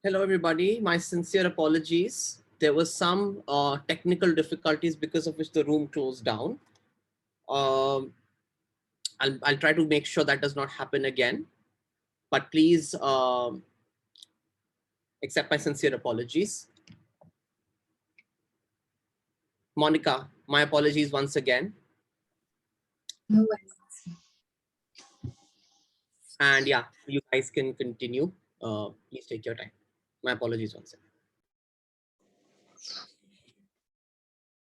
Hello, everybody. My sincere apologies. There was some technical difficulties because of which the room closed down. Um, I'll try to make sure that does not happen again. But please accept my sincere apologies. Monica, my apologies once again. No worries. And yeah, you guys can continue. Please take your time. My apologies once again.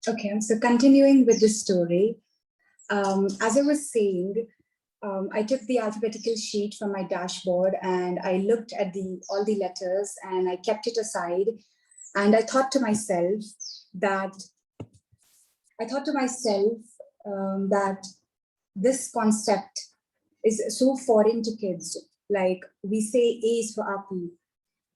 Okay, so continuing with the story, as I was saying, I took the alphabetical sheet from my dashboard and I looked at all the letters and I kept it aside. And I thought to myself that that this concept is so foreign to kids. Like we say A is for apple.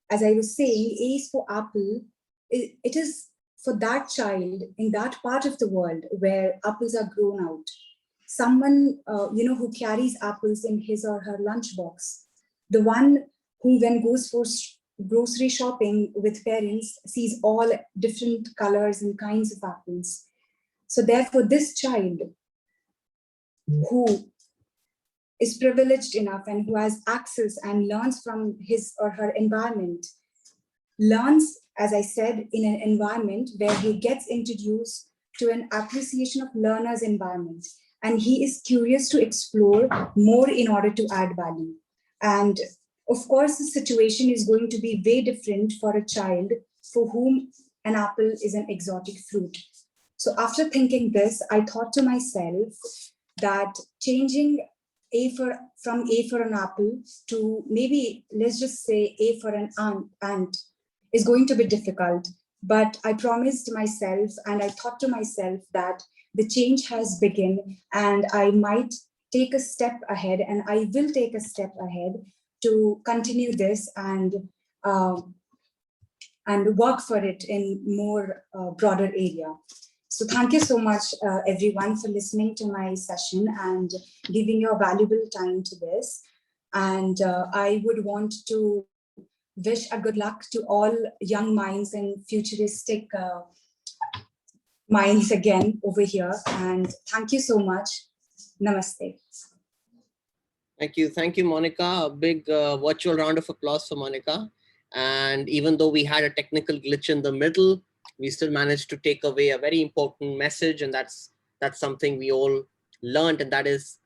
As I was saying, A is for apple. It is for that child in that part of the world where apples are grown out. Someone, who carries apples in his or her lunchbox. The one who, when goes for grocery shopping with parents, sees all different colors and kinds of apples. So therefore, this child who is privileged enough and who has access and learns from his or her environment, learns, as I said, in an environment where he gets introduced to an appreciation of learner's environment. And he is curious to explore more in order to add value. And of course, the situation is going to be way different for a child for whom an apple is an exotic fruit. So after thinking this, I thought to myself that changing from A for an apple to maybe, let's just say, A for an ant is going to be difficult. But I promised myself and I thought to myself that the change has begun and I might take a step ahead and I will take a step ahead to continue this and work for it in more broader area. So thank you so much, everyone, for listening to my session and giving your valuable time to this. And I would want to wish a good luck to all young minds and futuristic minds again over here. And thank you so much. Namaste. Thank you, Monica. A big virtual round of applause for Monica. And even though we had a technical glitch in the middle, we still managed to take away a very important message, and that's something we all learned, and that is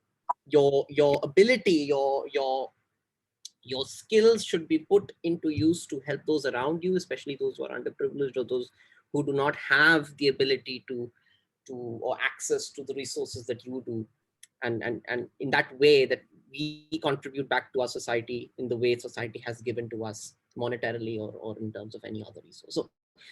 your ability, your skills should be put into use to help those around you, especially those who are underprivileged or those who do not have the ability to or access to the resources that you do, and in that way that we contribute back to our society in the way society has given to us monetarily or in terms of any other resource. So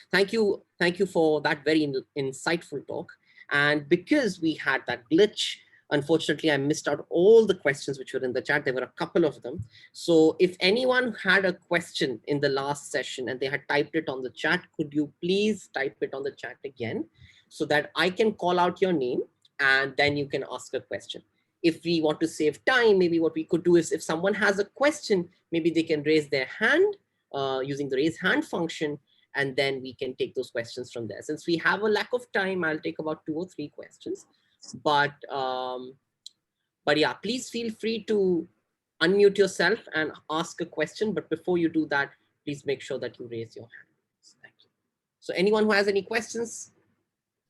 thank you for that very insightful talk. And because we had that glitch, unfortunately I missed out all the questions which were in the chat. There were a couple of them. So if anyone had a question in the last session and they had typed it on the chat, could you please type it on the chat again so that I can call out your name and then you can ask a question. If we want to save time, maybe what we could do is if someone has a question, maybe they can raise their hand using the raise hand function, and then we can take those questions from there. Since we have a lack of time, I'll take about 2 or 3 questions. But yeah, please feel free to unmute yourself and ask a question. But before you do that, please make sure that you raise your hand. Thank you. So anyone who has any questions,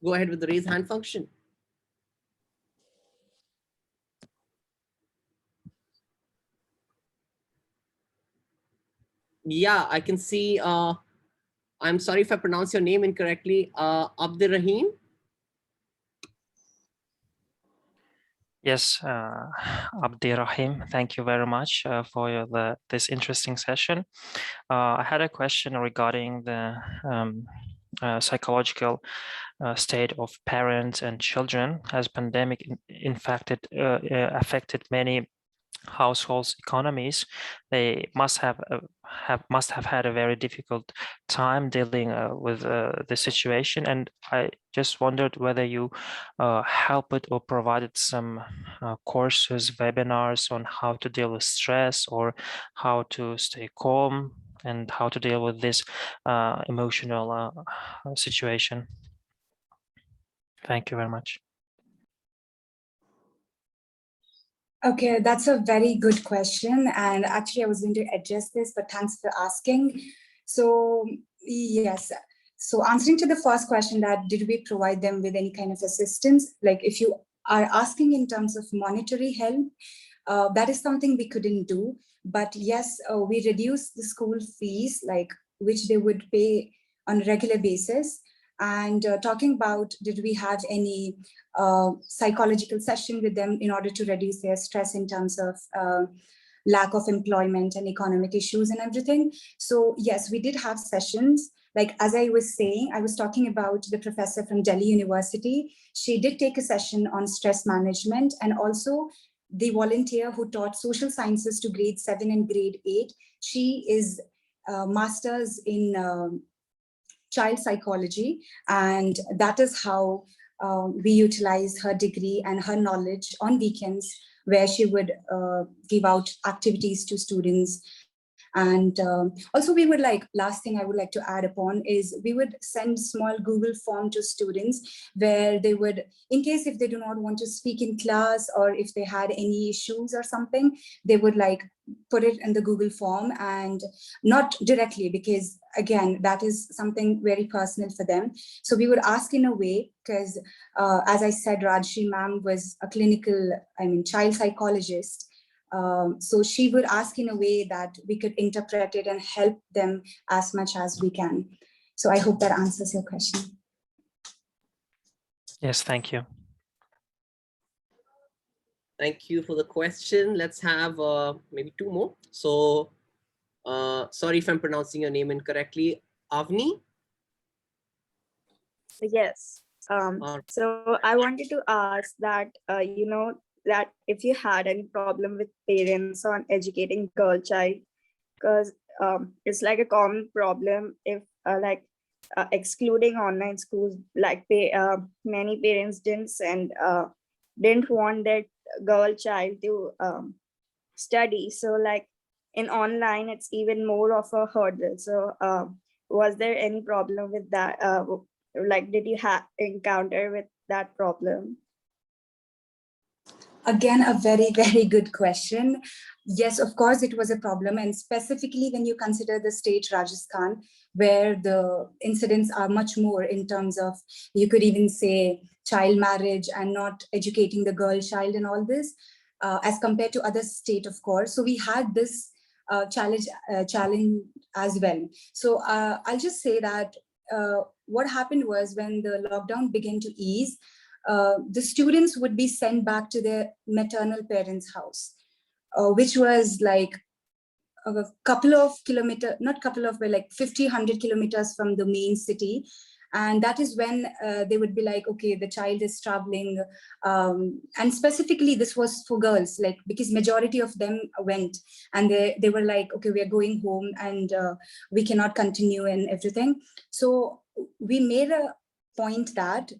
go ahead with the raise hand function. Yeah, I can see. I'm sorry if I pronounce your name incorrectly. Abdirrahim. Yes, Abdirrahim, thank you very much for this interesting session. I had a question regarding the psychological state of parents and children as pandemic affected many households' economies. They must have had a very difficult time dealing with the situation, and I just wondered whether you helped or provided some courses, webinars on how to deal with stress or how to stay calm and how to deal with this emotional situation. Thank you very much. Okay, that's a very good question. And actually, I was going to address this, but thanks for asking. So, yes. So, answering to the first question, that did we provide them with any kind of assistance? Like, if you are asking in terms of monetary help, that is something we couldn't do. But yes, we reduced the school fees, like which they would pay on a regular basis. And talking about, did we have any psychological session with them in order to reduce their stress in terms of lack of employment and economic issues and everything? So yes, we did have sessions. Like, as I was saying, I was talking about the professor from Delhi University. She did take a session on stress management, and also the volunteer who taught social sciences to grade 7 and grade 8. She is master's in child psychology, and that is how we utilize her degree and her knowledge on weekends, where she would give out activities to students. And also, we would like, last thing I would like to add upon is, we would send small Google form to students, where they would, in case if they do not want to speak in class, or if they had any issues or something, they would like put it in the Google form, and not directly, because again, that is something very personal for them. So we would ask in a way, because as I said, Rajshri ma'am was a clinical, child psychologist. So she would ask in a way that we could interpret it and help them as much as we can. So I hope that answers your question. Yes, thank you. Thank you for the question. Let's have maybe two more. So sorry if I'm pronouncing your name incorrectly. Avni? Yes. So I wanted to ask that, that if you had any problem with parents on educating girl child, because it's like a common problem if excluding online schools, like many parents didn't want their girl child to study. So like in online, it's even more of a hurdle. So was there any problem with that? Like, did you encounter with that problem? Again, a very, very good question. Yes, of course, it was a problem. And specifically when you consider the state Rajasthan, where the incidents are much more in terms of, you could even say, child marriage and not educating the girl child and all this, as compared to other state, of course. So we had this challenge as well. So I'll just say that what happened was, when the lockdown began to ease, the students would be sent back to their maternal parents' house, which was like a couple of kilometers, not couple of, but like 50, 100 kilometers from the main city. And that is when they would be like, okay, the child is traveling. And specifically, this was for girls, like, because majority of them went, and they were like, okay, we are going home, and we cannot continue and everything. So we made a point that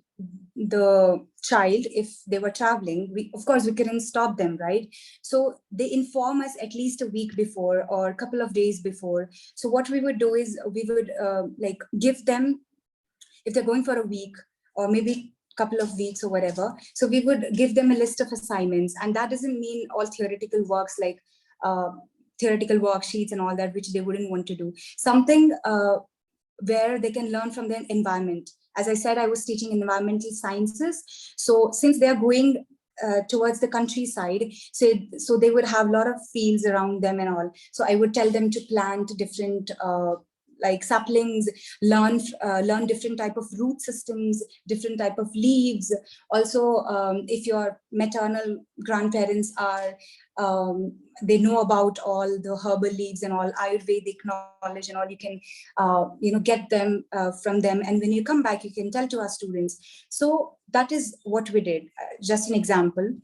the child, if they were traveling, of course we couldn't stop them, right? So they inform us at least a week before or a couple of days before. So what we would do is, we would like give them, if they're going for a week or maybe couple of weeks or whatever, so we would give them a list of assignments. And that doesn't mean all theoretical works, like theoretical worksheets and all that, which they wouldn't want to do. Something where they can learn from their environment. As I said, I was teaching environmental sciences. So since they're going towards the countryside, so they would have a lot of fields around them and all. So I would tell them to plant different like saplings, learn different type of root systems, different type of leaves. Also, if your maternal grandparents are, they know about all the herbal leaves and all Ayurvedic knowledge and all, you can, get them from them. And when you come back, you can tell to our students. So that is what we did. Just an example.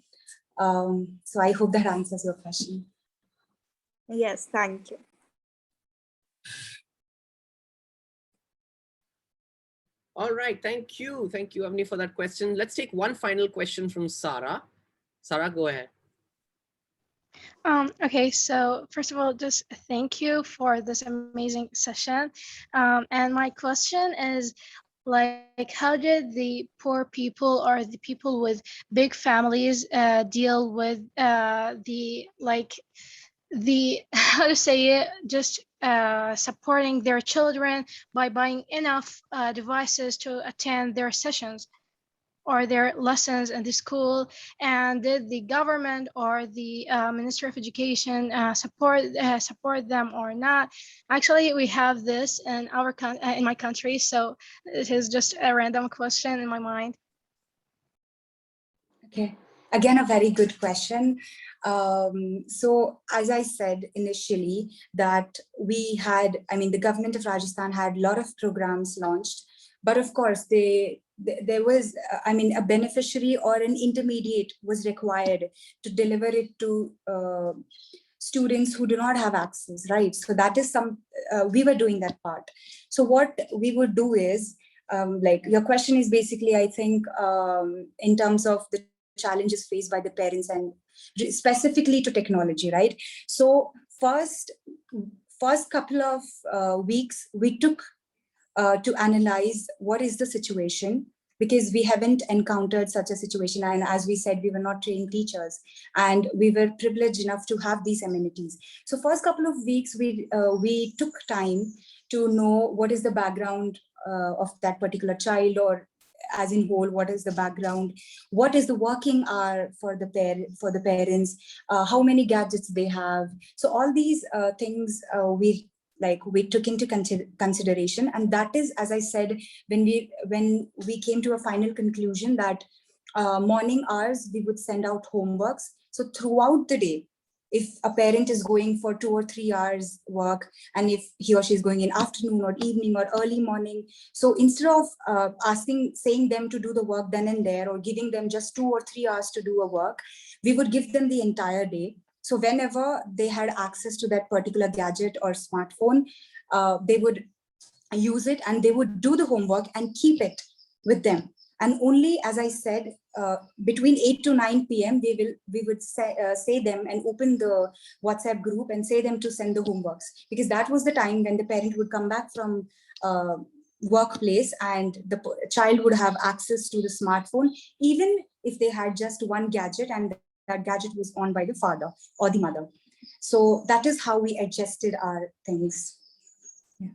So I hope that answers your question. Yes, thank you. All right, thank you, Avni, for that question. Let's take one final question from Sarah. Sarah, go ahead. Okay, so first of all, just thank you for this amazing session. And my question is, like, how did the poor people or the people with big families deal with the how to say it, just supporting their children by buying enough devices to attend their sessions or their lessons in the school? And did the government or the Ministry of Education support them or not? Actually, we have this in in my country, so it is just a random question in my mind. Okay, again, a very good question. So as I said initially, that we had, I mean, the government of Rajasthan had a lot of programs launched, but of course there was, I mean, a beneficiary or an intermediate was required to deliver it to students who do not have access, right? So that is we were doing that part. So what we would do is, like your question is basically, I think, in terms of the challenges faced by the parents and specifically to technology, right? So first couple of weeks we took to analyze what is the situation, because we haven't encountered such a situation, and as we said, we were not trained teachers and we were privileged enough to have these amenities. So first couple of weeks we took time to know what is the background of that particular child, or as in whole, what is the background, what is the working hour for the parents, how many gadgets they have. So all these things we took into consideration, and that is, as I said, when we came to a final conclusion that morning hours we would send out homeworks. So throughout the day, if a parent is going for 2 or 3 hours work, and if he or she is going in afternoon or evening or early morning, so instead of saying them to do the work then and there, or giving them just 2 or 3 hours to do a work, we would give them the entire day. So whenever they had access to that particular gadget or smartphone, they would use it and they would do the homework and keep it with them. And only, as I said, between 8 to 9 p.m. we would say them and open the WhatsApp group and say them to send the homeworks, because that was the time when the parent would come back from workplace and the child would have access to the smartphone, even if they had just one gadget and that gadget was on by the father or the mother. So that is how we adjusted our things. Yeah.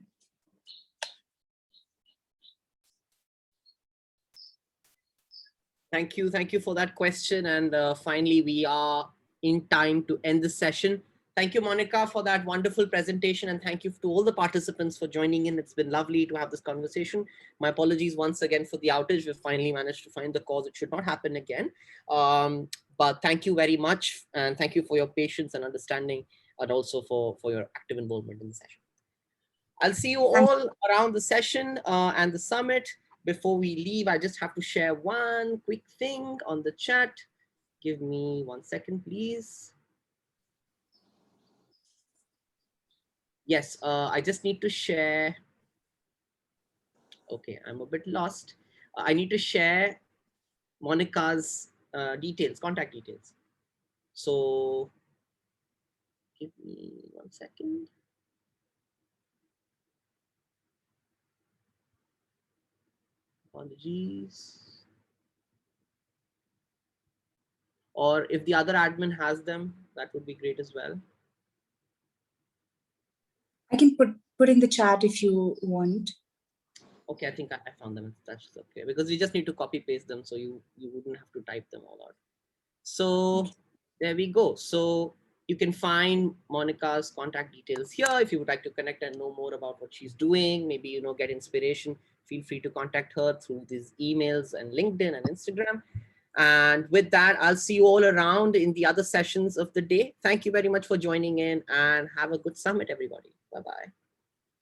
Thank you for that question. And finally, we are in time to end the session. Thank you, Monica, for that wonderful presentation. And thank you to all the participants for joining in. It's been lovely to have this conversation. My apologies once again for the outage. We've finally managed to find the cause. It should not happen again. But thank you very much. And thank you for your patience and understanding, and also for your active involvement in the session. I'll see you all around the session and the summit. Before we leave, I just have to share one quick thing on the chat. Give me 1 second, please. Yes, I just need to share. Okay, I'm a bit lost. I need to share Monica's details, contact details. So give me 1 second. Apologies. Or if the other admin has them, that would be great as well. I can put in the chat if you want. Okay, I think I found them. That's okay, because we just need to copy paste them, so you wouldn't have to type them all out. So there we go. So you can find Monica's contact details here. If you would like to connect and know more about what she's doing, maybe get inspiration, feel free to contact her through these emails and LinkedIn and Instagram. And with that, I'll see you all around in the other sessions of the day. Thank you very much for joining in, and have a good summit, everybody. Bye-bye.